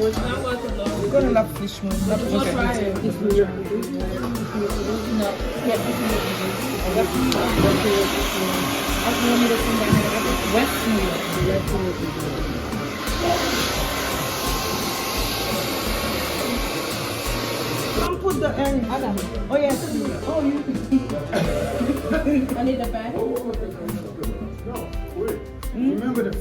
it's not worth it, Lord. We're gonna love fish more. We'll try it. No. Yeah, don't put the Adam. Oh yes. Oh you. I need the bag. No, wait. Remember the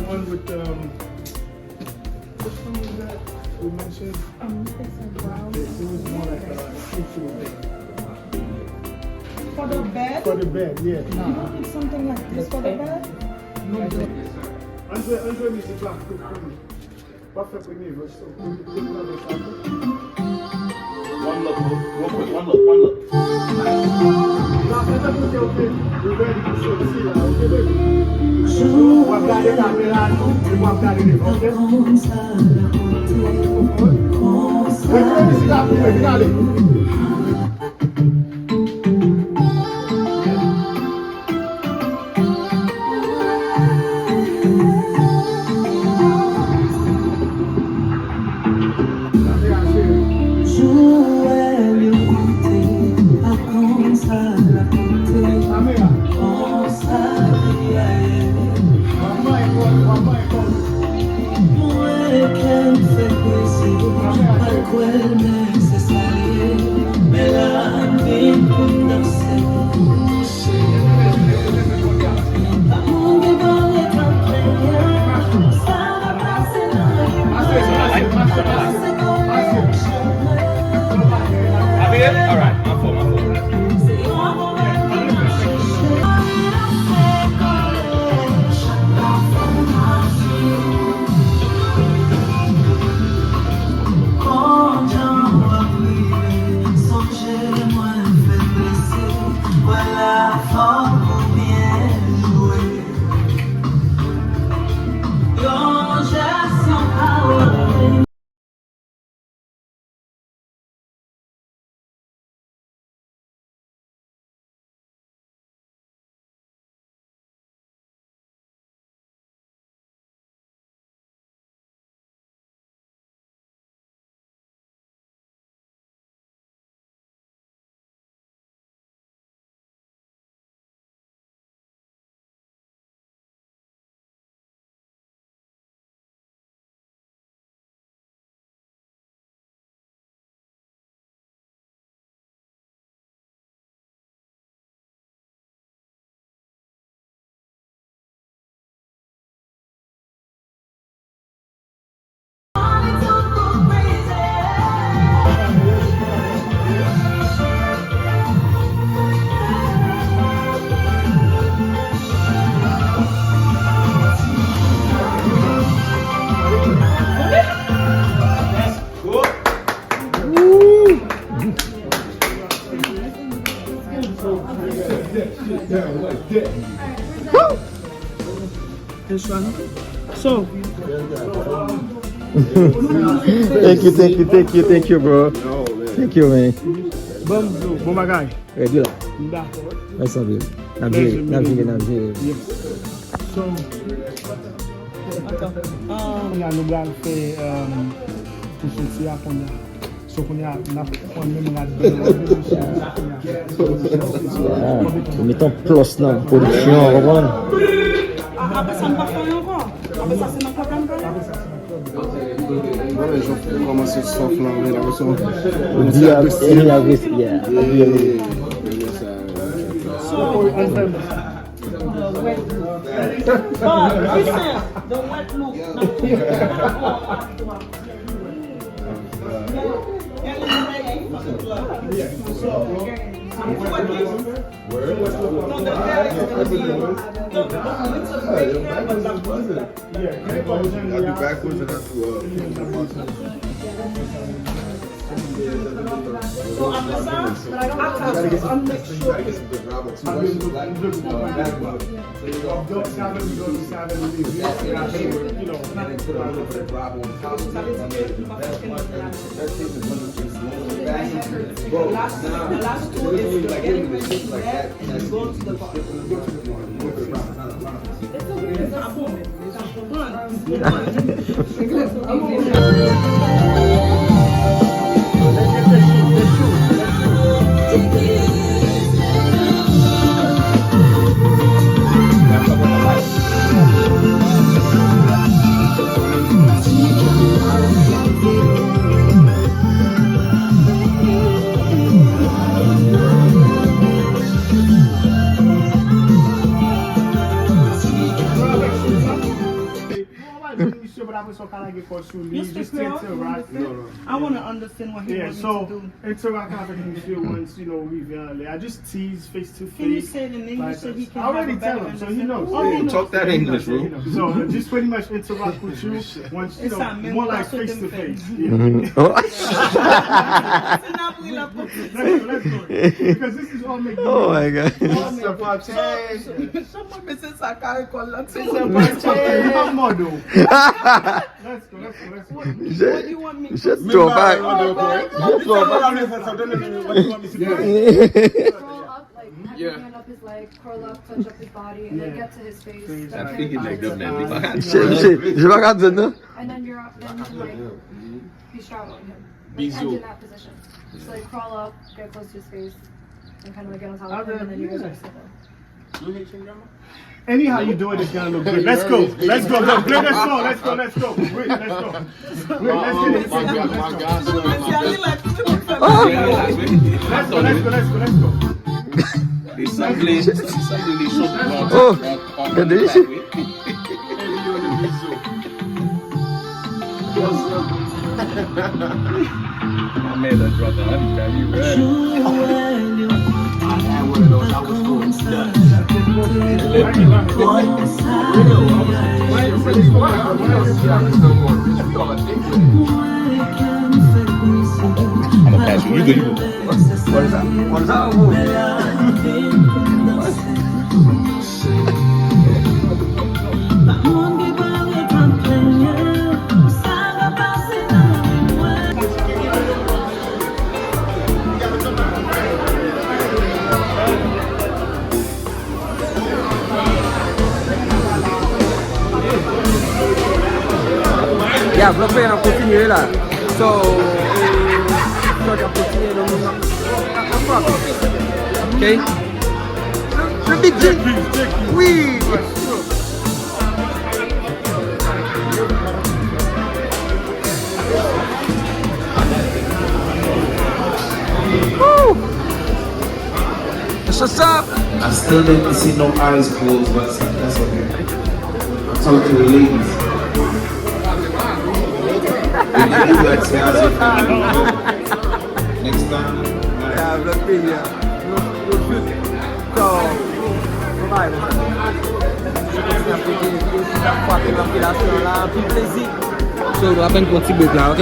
one with which one was that we mentioned? It was more like a For the bed? for the bed, yeah. You don't need something like this for the bed? No, Andre needs to black cook for me. Parfait for me, but so One look, real quick, one look. Okay. We're ready to see that. Okay, baby. What got it on the land? What got it, okay? We're ready to see that, baby. Got it. Alright, my fault. This one. So. Thank you, bro. Thank you, man. Bon bagay. Ready là. D'accord. Merci bien. Navigé. Yes. So. On a nous allons faire tout ceci à Konya. So Konya n'a pas même Nous mettons plus dans la production, comprendre? Après ça, on va faire encore. Après ça, c'est notre programme. Voilà, les gens commencent à souffler dans la version. The wet look. I'll be backwards and have to So after that, I'll make sure. The last two is getting ready to bed and go to the car. I want to understand what he wants so to do. interact avec monsieur once, we violate. I just tease face to face. Can you say it in English so he can I already have a tell better him, so he knows. understanding? Talk that English, bro. So just pretty much interact with you once, It's a more like that's what face to them face. say. Let's go. Because this is all making. Oh my god. Someone misses a car call. Let's go. Let's go. What do you want me to Just throw back. Curl up, like have your hand up his leg, curl up, touch up his body, and then get to his face. I'm thinking like them, man. Je vais regarder, non? And then you like be straddling him. Like, end in that position. Just like crawl up, get close to his face, and kind of like get on top of him, and then you guys are sitting. Anyhow you do it, it's gonna look good. Let's go. Let's go. Let's go. Let's go. Let's go. Let's go. Wait, let's go. Wait, let's get it. Let's go. Let's go. Oh, cadê isso? I'm gonna pass you. You good? What is that? What is that? Yeah, vlog pa yan continue là. So, vlog a continue là. Okay. Le big J. Oui. Woo. What's up? I still didn't see no eyes closed, but that's okay. I'll talk to the ladies. Next time. Yeah, vlog pa yan. So, bye. So, nous rappelle un petit boucle là, ok?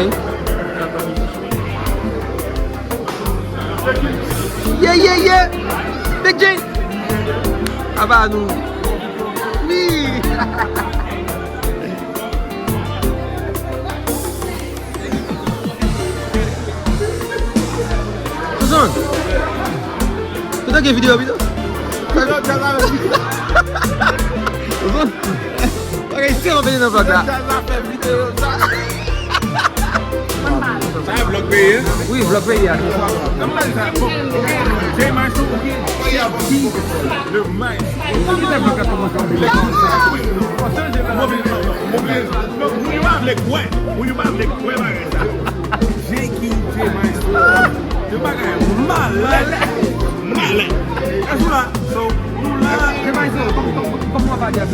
Yeah, yeah, yeah! Big J! Aba nous! Oui! Susan! Tu as quelle vidéo? Susan! Ok, c'est on fait dans le vlog là. Vlog Peyi? Oui, vlog Peyi. Comment on va dire